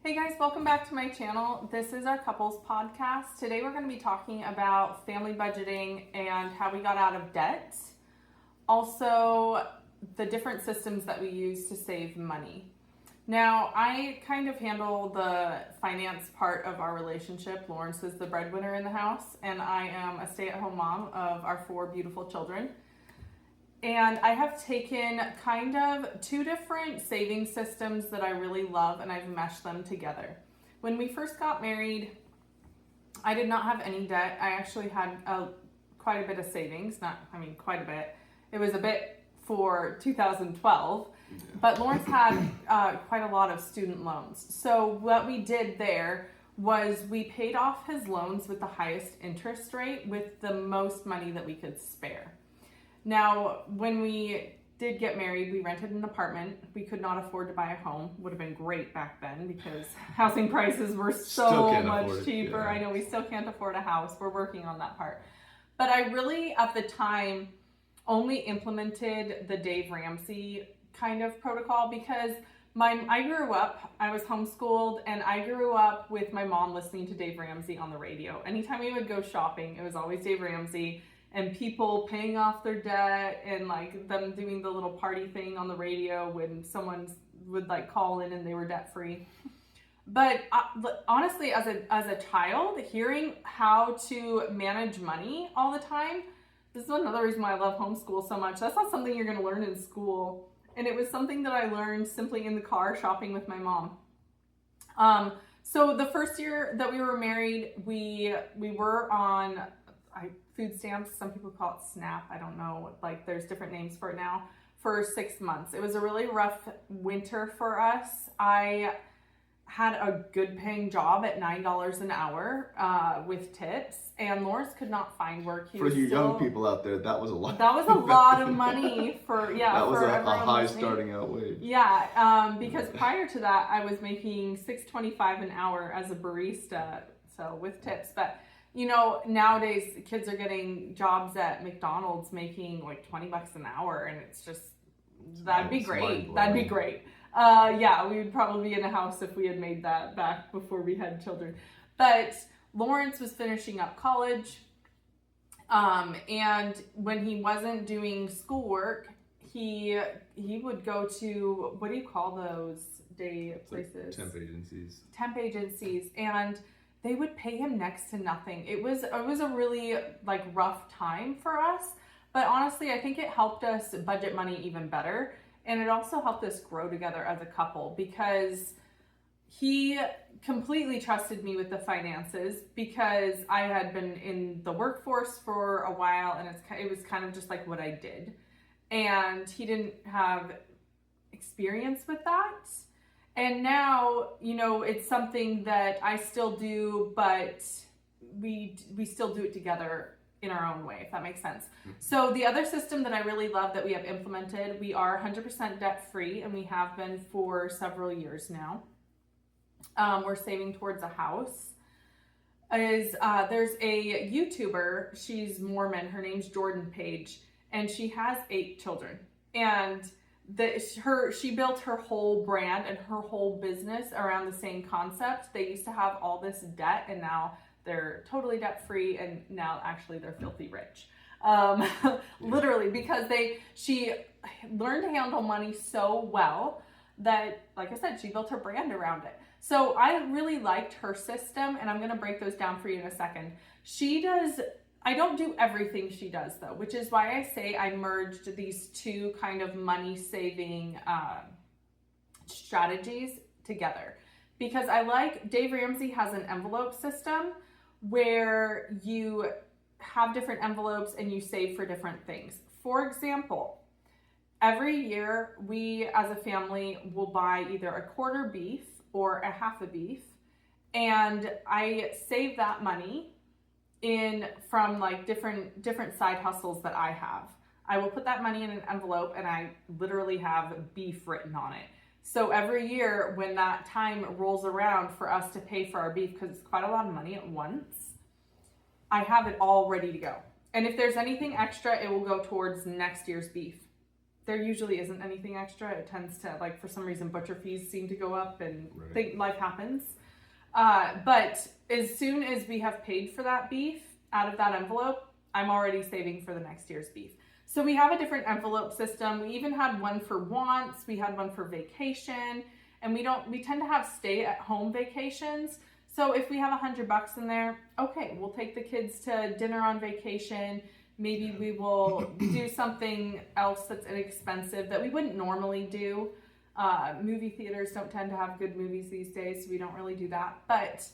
Hey guys, welcome back to my channel. This is our couples podcast. Today we're going to be talking about family budgeting and how we got out of debt. Also, the different systems that we use to save money. Now, I kind of handle the finance part of our relationship. Lawrence is the breadwinner in the house, and I am a stay-at-home mom of our 4 beautiful children. And I have taken kind of 2 different saving systems that I really love, and I've meshed them together. When we first got married, I did not have any debt. I actually had quite a bit of savings. Quite a bit. It was a bit for 2012, but Lawrence had quite a lot of student loans. So what we did there was we paid off his loans with the highest interest rate with the most money that we could spare. Now, when we did get married, we rented an apartment. We could not afford to buy a home. Would have been great back then because housing prices were so much cheaper. Yeah. I know we still can't afford a house. We're working on that part. But I really, at the time, only implemented the Dave Ramsey kind of protocol because I grew up, I was homeschooled, and I grew up with my mom listening to Dave Ramsey on the radio. Anytime we would go shopping, it was always Dave Ramsey. And people paying off their debt and like them doing the little party thing on the radio when someone would like call in and they were debt free. But honestly, as a child, hearing how to manage money all the time, this is another reason why I love homeschool so much. That's not something you're going to learn in school. And it was something that I learned simply in the car shopping with my mom. So the first year that we were married, we were on food stamps. Some people call it SNAP. I don't know. Like there's different names for it now. For 6 months. It was a really rough winter for us. I had a good paying job at $9 an hour with tips, and Lawrence could not find work. For you young people out there, that was a lot. That was a lot of money for that was for a high listening. Starting out wage. Yeah, because prior to that, I was making $6.25 an hour as a barista, so with tips, but. You know, nowadays kids are getting jobs at McDonald's making like $20 an hour, and it's just, that'd be great. That'd be great. Yeah, we would probably be in a house if we had made that back before we had children. But Lawrence was finishing up college, and when he wasn't doing schoolwork, he would go to, what do you call those day places? Temp agencies. Temp agencies, and they would pay him next to nothing. It was a really like rough time for us, but honestly, I think it helped us budget money even better. And it also helped us grow together as a couple because he completely trusted me with the finances because I had been in the workforce for a while, and it was kind of just like what I did. And he didn't have experience with that. And now, you know, it's something that I still do, but we still do it together in our own way, if that makes sense. Mm-hmm. So the other system that I really love that we have implemented, we are 100% debt free, and we have been for several years now. We're saving towards a house. There's a YouTuber, she's Mormon, her name's Jordan Page, and she has 8 children. And she built her whole brand and her whole business around the same concept. They used to have all this debt, and now they're totally debt free, and now actually they're filthy rich. Literally, because she learned to handle money so well that, like I said, she built her brand around it. So I really liked her system, and I'm going to break those down for you in a second. I don't do everything she does though, which is why I say I merged these 2 kind of money saving strategies together. Because Dave Ramsey has an envelope system where you have different envelopes and you save for different things. For example, every year we as a family will buy either a quarter beef or a half a beef, and I save that money from like different side hustles that I have. I will put that money in an envelope, and I literally have beef written on it. So every year when that time rolls around for us to pay for our beef, because it's quite a lot of money at once, I have it all ready to go. And if there's anything extra, it will go towards next year's beef. there usually isn't anything extra. It tends to, like, for some reason, butcher fees seem to go up, and life happens. But as soon as we have paid for that beef out of that envelope, I'm already saving for the next year's beef. So we have a different envelope system. We even had one for wants. We had one for vacation, and we tend to have stay at home vacations. So if we have $100 in there, okay, we'll take the kids to dinner on vacation. Maybe we will do something else that's inexpensive that we wouldn't normally do. Movie theaters don't tend to have good movies these days, so we don't really do that. But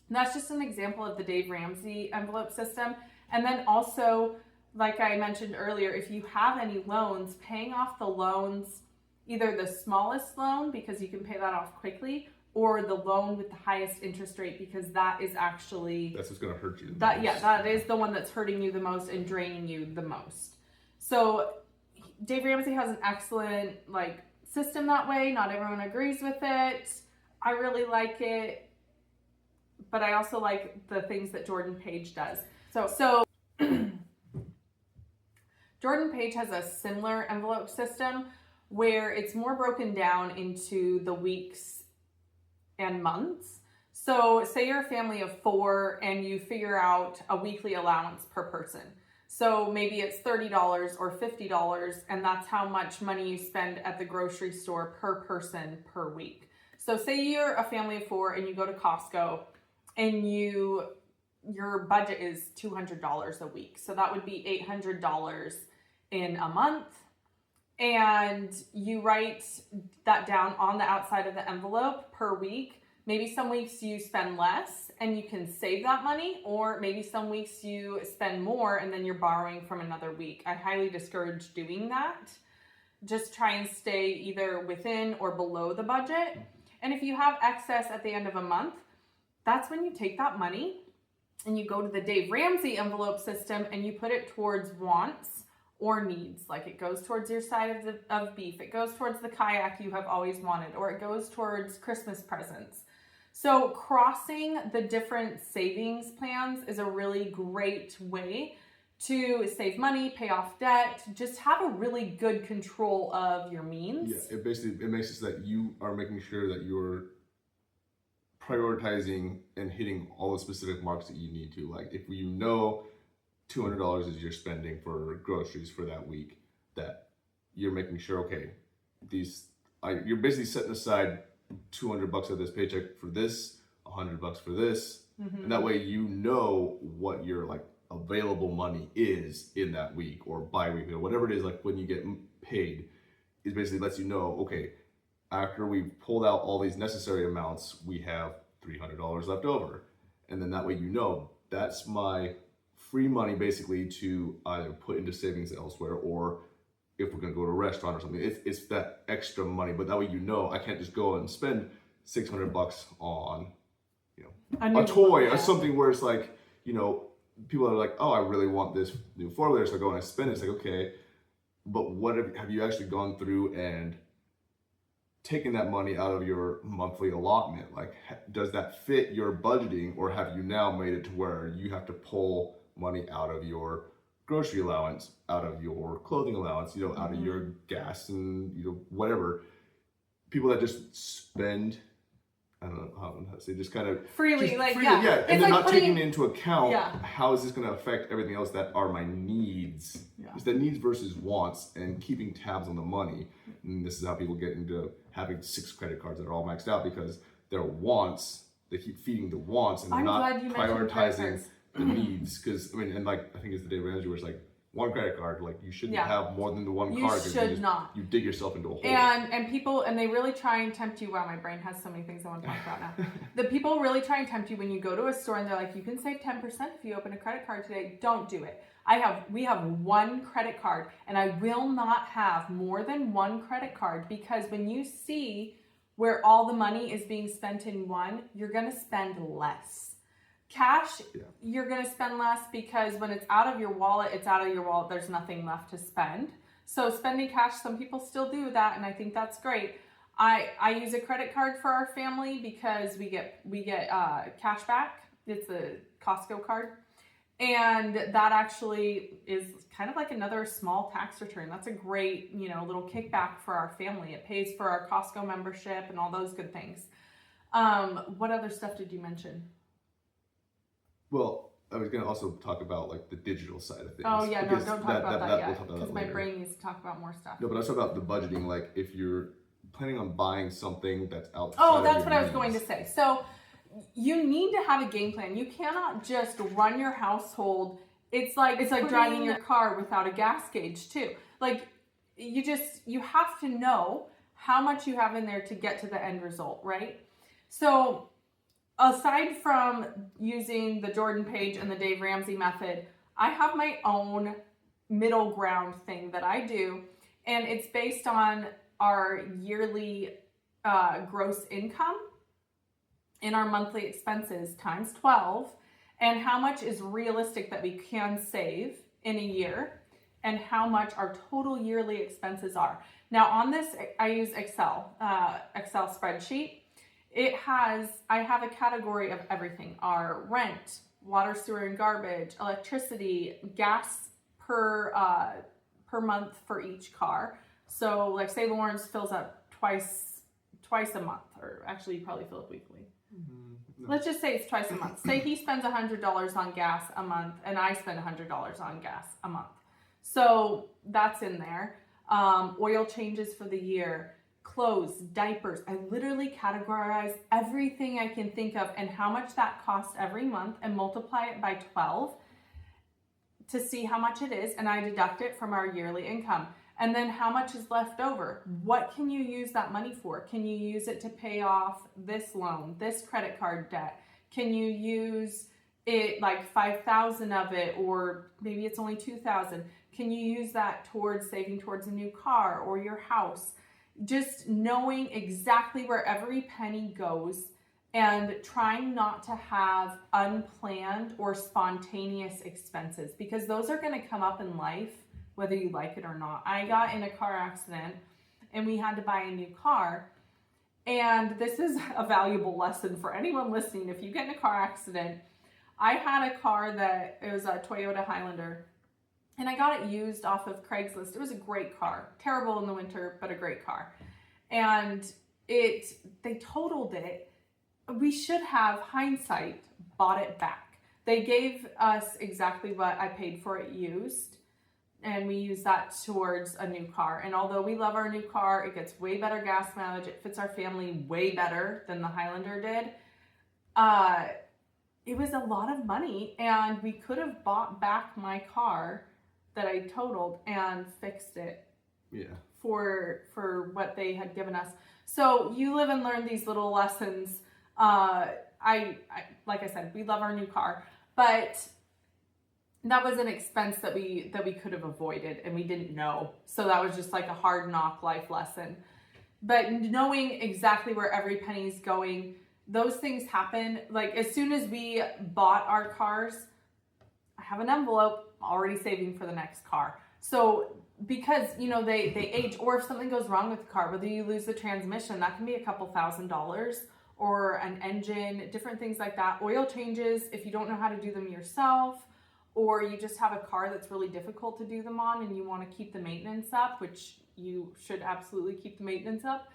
that's just an example of the Dave Ramsey envelope system. And then also, like I mentioned earlier, if you have any loans, paying off the loans, either the smallest loan because you can pay that off quickly, or the loan with the highest interest rate, because that is actually... That's what's going to hurt you the most. most. Yeah, that is the one that's hurting you the most and draining you the most. So Dave Ramsey has an excellent system that way. Not everyone agrees with it. I really like it, but I also like the things that Jordan Page does. So Jordan Page has a similar envelope system where it's more broken down into the weeks and months. So say you're a family of 4 and you figure out a weekly allowance per person. So maybe it's $30 or $50, and that's how much money you spend at the grocery store per person per week. So say you're a family of 4 and you go to Costco and your budget is $200 a week. So that would be $800 in a month. And you write that down on the outside of the envelope per week. Maybe some weeks you spend less and you can save that money, or maybe some weeks you spend more and then you're borrowing from another week. I highly discourage doing that. Just try and stay either within or below the budget. And if you have excess at the end of a month, that's when you take that money and you go to the Dave Ramsey envelope system and you put it towards wants or needs. Like, it goes towards your side of beef, it goes towards the kayak you have always wanted, or it goes towards Christmas presents. So crossing the different savings plans is a really great way to save money, pay off debt, just have a really good control of your means. Yeah, it makes it so that you are making sure that you're prioritizing and hitting all the specific marks that you need to. Like, if you know $200 is your spending for groceries for that week, that you're making sure, okay, you're basically setting aside $200 of this paycheck for this, $100 for this, and that way you know what your available money is in that week or bi-weekly or whatever it is. Like, when you get paid, it basically lets you know, okay, after we've pulled out all these necessary amounts, we have $300 left over, and then that way you know that's my free money basically to either put into savings elsewhere, or if we're going to go to a restaurant or something, it's that extra money. But that way you know I can't just go and spend $600 on a toy or something where it's people are like, oh, I really want this new 4-wheeler, so I go and I spend it. It's like, okay, but what have you actually gone through and taken that money out of your monthly allotment? Like, does that fit your budgeting, or have you now made it to where you have to pull money out of your grocery allowance, out of your clothing allowance, out of your gas and whatever? People that just spend, I don't know how to say, just kind of freely, yeah, and they're not taking into account how is this going to affect everything else that are my needs. It's the needs versus wants, and keeping tabs on the money. And this is how people get into having 6 credit cards that are all maxed out, because their wants, they keep feeding the wants and they're not prioritizing the needs. Because I think it's the Dave Ramsey where it's like, one credit card, you shouldn't have more than the one card. You should not. You dig yourself into a hole. And people, and they really try and tempt you. Wow, my brain has so many things I want to talk about now. The people really try and tempt you when you go to a store and they're like, you can save 10% if you open a credit card today. Don't do it. We have one credit card, and I will not have more than one credit card, because when you see where all the money is being spent in one, you're going to spend less. Cash, you're going to spend less, because when it's out of your wallet, it's out of your wallet. There's nothing left to spend. So spending cash, some people still do that, and I think that's great. I use a credit card for our family because we get cash back. It's a Costco card. And that actually is kind of like another small tax return. That's a great, little kickback for our family. It pays for our Costco membership and all those good things. What other stuff did you mention? Well, I was going to also talk about like the digital side of things. Oh yeah, no, don't talk about that we'll yet, talk about because that my later. brain needs to talk about more stuff. No, but I was talking about the budgeting. Like if you're planning on buying something that's outside Oh, of that's your what I was means. going to say. So you need to have a game plan. You cannot just run your household. It's like driving your car without a gas gauge too. Like you have to know how much you have in there to get to the end result, right? So aside from using the Jordan Page and the Dave Ramsey method, I have my own middle ground thing that I do, and it's based on our yearly gross income and our monthly expenses times 12, and how much is realistic that we can save in a year, and how much our total yearly expenses are. Now on this, I use Excel spreadsheet. I have a category of everything: our rent, water, sewer, and garbage, electricity, gas per month for each car. So like say Lawrence fills up twice a month, or actually you probably fill up weekly. No. Let's just say it's twice a month. Say he spends $100 on gas a month, and I spend $100 on gas a month. So that's in there. Oil changes for the year, clothes, diapers. I literally categorize everything I can think of and how much that costs every month, and multiply it by 12 to see how much it is, and I deduct it from our yearly income. And then how much is left over? What can you use that money for? Can you use it to pay off this loan, this credit card debt? Can you use it like 5,000 of it, or maybe it's only 2,000? Can you use that towards saving towards a new car or your house? Just knowing exactly where every penny goes, and trying not to have unplanned or spontaneous expenses, because those are going to come up in life whether you like it or not. I got in a car accident and we had to buy a new car. And this is a valuable lesson for anyone listening. If you get in a car accident, I had a car it was a Toyota Highlander, and I got it used off of Craigslist. It was a great car, terrible in the winter, but a great car. And they totaled it. We should have, hindsight, bought it back. They gave us exactly what I paid for it used, and we use that towards a new car. And although we love our new car, it gets way better gas mileage. It fits our family way better than the Highlander did. It was a lot of money, and we could have bought back my car that I totaled and fixed it. Yeah. For what they had given us. So you live and learn these little lessons. I like I said, we love our new car, but that was an expense that we could have avoided, and we didn't know. So that was just like a hard knock life lesson. But knowing exactly where every penny's going, those things happen. Like as soon as we bought our cars, I have an envelope already saving for the next car. So because they age, or if something goes wrong with the car, whether you lose the transmission, that can be a couple $1,000s, or an engine, different things like that. Oil changes, if you don't know how to do them yourself, or you just have a car that's really difficult to do them on and you want to keep the maintenance up, which you should absolutely keep the maintenance up,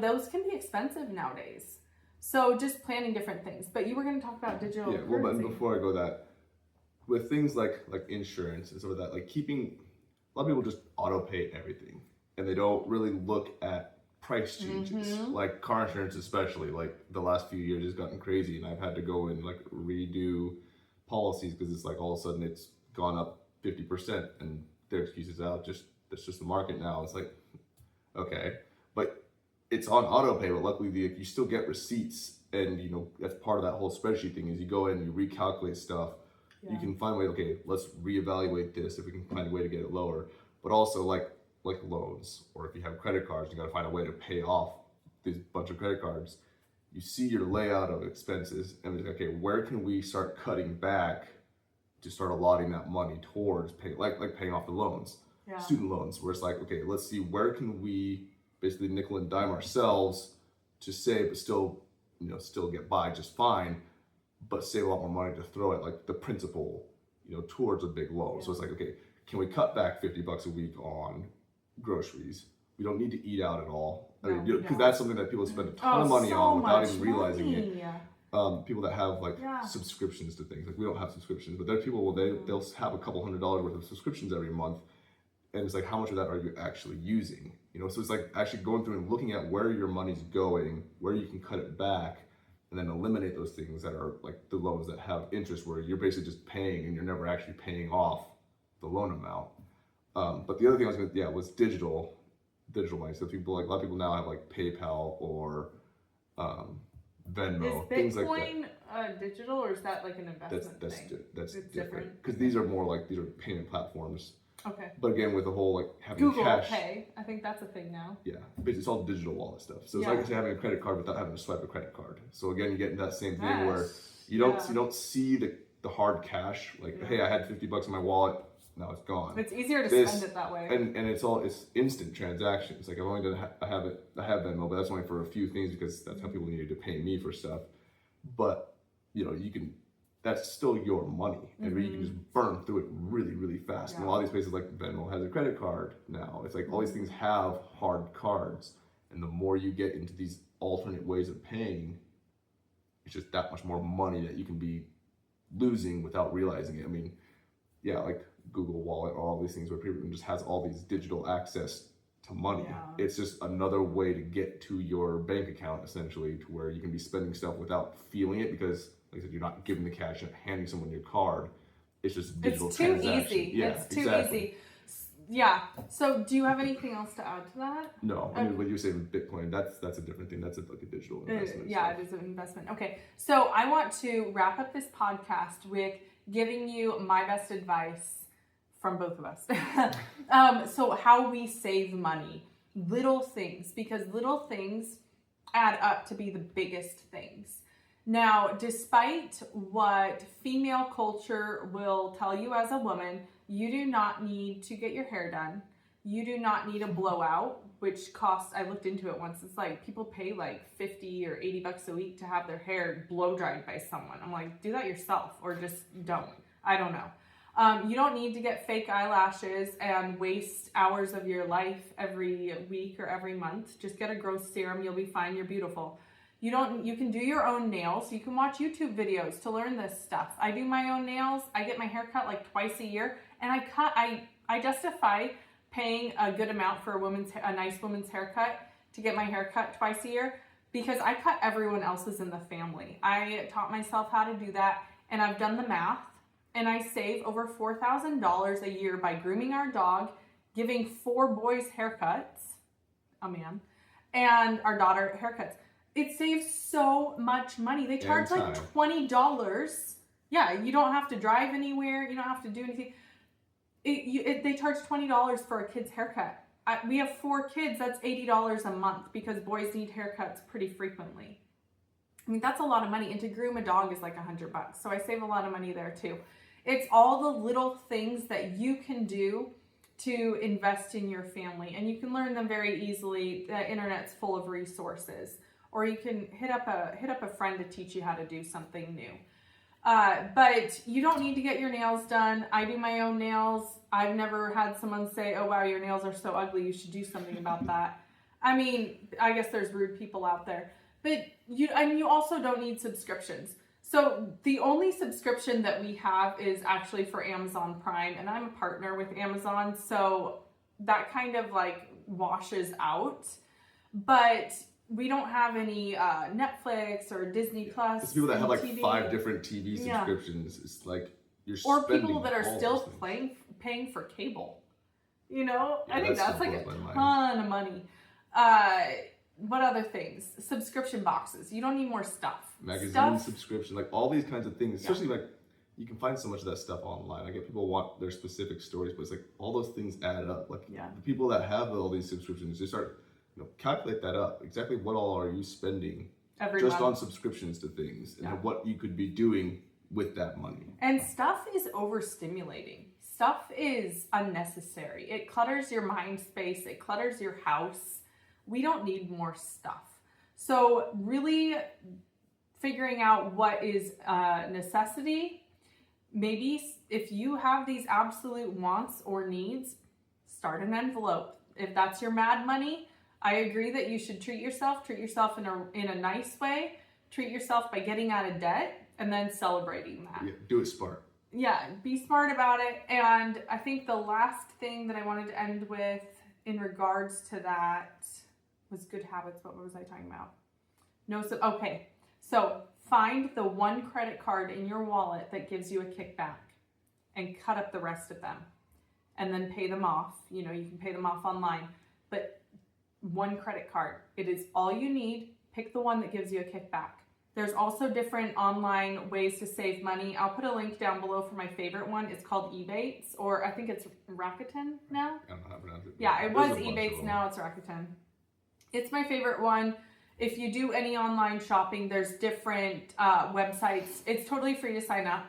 those can be expensive nowadays. So just planning different things. But you were going to talk about digital currency. Well, but before I go that, with things like insurance and stuff like that, like a lot of people just auto pay everything, and they don't really look at price changes. Mm-hmm. Like car insurance especially, like the last few years has gotten crazy, and I've had to go and like redo policies because it's like all of a sudden it's gone up 50%, and their excuses out, that's just the market now. It's like, okay, but it's on auto pay, but luckily you still get receipts, and that's part of that whole spreadsheet thing is you go in and you recalculate stuff. Yeah. You can find a way, okay, let's reevaluate this if we can find a way to get it lower. But also like loans, or if you have credit cards, you got to find a way to pay off this bunch of credit cards. You see your layout of expenses and it's like, okay, where can we start cutting back to start allotting that money towards paying, like paying off the loans, yeah. Student loans, where it's like, okay, let's see where can we basically nickel and dime ourselves to save, but still get by just fine, but save a lot more money to throw at like the principal towards a big loan. So it's like, okay, can we cut back $50 a week on groceries? We don't need to eat out at all. Because that's something that people spend a ton of money on without even realizing it. People that have subscriptions to things, like we don't have subscriptions, but there are people they'll have a couple $100 worth of subscriptions every month, and it's like, how much of that are you actually using? So it's like actually going through and looking at where your money's going, where you can cut it back, and then eliminate those things that are like the loans that have interest, where you're basically just paying and you're never actually paying off the loan amount. But the other thing I was going was digital money. So people, like a lot of people now have like PayPal or Venmo, things like that. Is Bitcoin digital, or is that like an investment thing? That's different. Because these are payment platforms. Okay. But again, with the whole like having Google cash. Pay, I think that's a thing now. Yeah, but it's all digital wallet stuff. So it's like I say, having a credit card without having to swipe a credit card. So again, you get into that same thing where you don't see the hard cash. Like, hey, I had $50 in my wallet. Now it's gone. It's easier to spend it that way. And it's instant transactions. Like I've only done I have Venmo, but that's only for a few things because that's how people needed to pay me for stuff. But you can. That's still your money, and you can just burn through it really, really fast. And a lot of these places, like Venmo, has a credit card now. It's like all these things have hard cards, and the more you get into these alternate ways of paying, it's just that much more money that you can be losing without realizing it. I mean, like Google Wallet or all these things where people just has all these digital access to money. It's just another way to get to your bank account, essentially, to where you can be spending stuff without feeling it, because like I said, you're not giving the cash and handing someone your card. It's just digital transaction. It's too easy. Yeah, it's too easy. Yeah. So do you have anything else to add to that? No. I mean, what you were saying with Bitcoin, that's a different thing. That's like a digital investment. It is an investment. Okay. So I want to wrap up this podcast with giving you my best advice from both of us. So how we save money. Little things. Because little things add up to be the biggest things. Now, despite what female culture will tell you as a woman, you do not need to get your hair done. You do not need a blowout, which costs, I looked into it once, it's like people pay like 50 or 80 bucks a week to have their hair blow dried by someone. I'm like, do that yourself or just don't. I don't know. You don't need to get fake eyelashes and waste hours of your life every week or every month. Just get a growth serum. You'll be fine. You're beautiful. You can do your own nails. You can watch YouTube videos to learn this stuff. I do my own nails. I get my hair cut like twice a year, and I justify paying a good amount for a nice woman's haircut to get my hair cut twice a year because I cut everyone else's in the family. I taught myself how to do that, and I've done the math, and I save over $4,000 a year by grooming our dog, giving 4 boys haircuts, a man, and our daughter haircuts. It saves so much money. They charge like $20. Yeah, you don't have to drive anywhere. You don't have to do anything. They charge $20 for a kid's haircut. We have 4 kids. That's $80 a month because boys need haircuts pretty frequently. I mean, that's a lot of money. And to groom a dog is like $100. So I save a lot of money there too. It's all the little things that you can do to invest in your family. And you can learn them very easily. The internet's full of resources. Or you can hit up a friend to teach you how to do something new. But you don't need to get your nails done. I do my own nails. I've never had someone say, oh, wow, your nails are so ugly. You should do something about that. I mean, I guess there's rude people out there. But you also don't need subscriptions. So the only subscription that we have is actually for Amazon Prime. And I'm a partner with Amazon. So that kind of like washes out. But we don't have any Netflix or Disney Plus. It's people that have like TV. 5 different TV subscriptions. It's like you're or people that are still paying for cable. I think that's like a ton of money. What other things? Subscription boxes. You don't need more stuff. Magazine subscription, like all these kinds of things. Especially like you can find so much of that stuff online. I get people want their specific stories, but it's like all those things add up. Like the people that have all these subscriptions, they start. Calculate that up. Exactly what all are you spending every month on subscriptions to things and what you could be doing with that money. And stuff is overstimulating. Stuff is unnecessary. It clutters your mind space. It clutters your house. We don't need more stuff. So really figuring out what is a necessity, maybe if you have these absolute wants or needs, start an envelope. If that's your mad money, I agree that you should treat yourself in a nice way. Treat yourself by getting out of debt and then celebrating that. Yeah, do it smart. Yeah, be smart about it. And I think the last thing that I wanted to end with in regards to that was good habits. What was I talking about? Okay. So find the one credit card in your wallet that gives you a kickback and cut up the rest of them and then pay them off. You can pay them off online, but one credit card. It is all you need. Pick the one that gives you a kickback. There's also different online ways to save money. I'll put a link down below for my favorite one. It's called Ebates, or I think it's Rakuten now. I don't know how to pronounce it. Yeah, it was Ebates, now it's Rakuten. It's my favorite one. If you do any online shopping, there's different websites. It's totally free to sign up.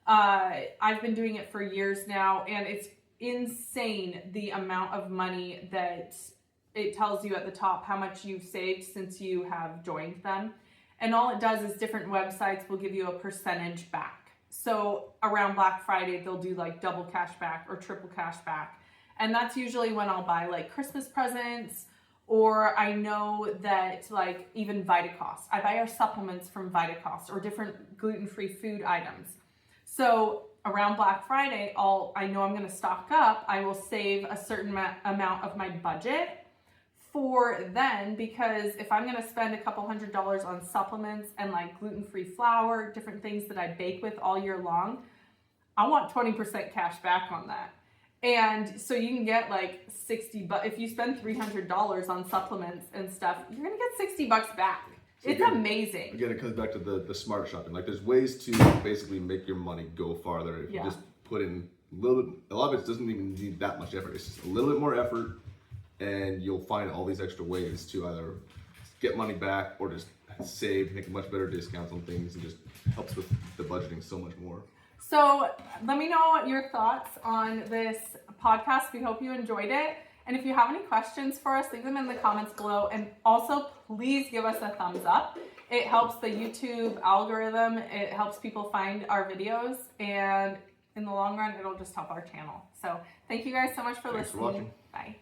I've been doing it for years now, and it's insane the amount of money that it tells you at the top how much you've saved since you have joined them. And all it does is different websites will give you a percentage back. So around Black Friday, they'll do like double cash back or triple cash back. And that's usually when I'll buy like Christmas presents, or I know that like even Vitacost. I buy our supplements from Vitacost or different gluten-free food items. So around Black Friday, I know I'm going to stock up. I will save a certain amount of my budget for then, because if I'm going to spend a couple $100s on supplements and like gluten-free flour, different things that I bake with all year long, I want 20% cash back on that. And so you can get like $60, if you spend $300 on supplements and stuff, you're going to get $60 back. So it's amazing. Again, it comes back to the smart shopping. Like there's ways to basically make your money go farther if you just put in a little bit. A lot of it doesn't even need that much effort. It's just a little bit more effort, and you'll find all these extra ways to either get money back or just save, make much better discounts on things, and just helps with the budgeting so much more. So let me know your thoughts on this podcast. We hope you enjoyed it. And if you have any questions for us, leave them in the comments below. And also, please give us a thumbs up. It helps the YouTube algorithm. It helps people find our videos. And in the long run, it'll just help our channel. So thank you guys so much for listening. For watching. Bye.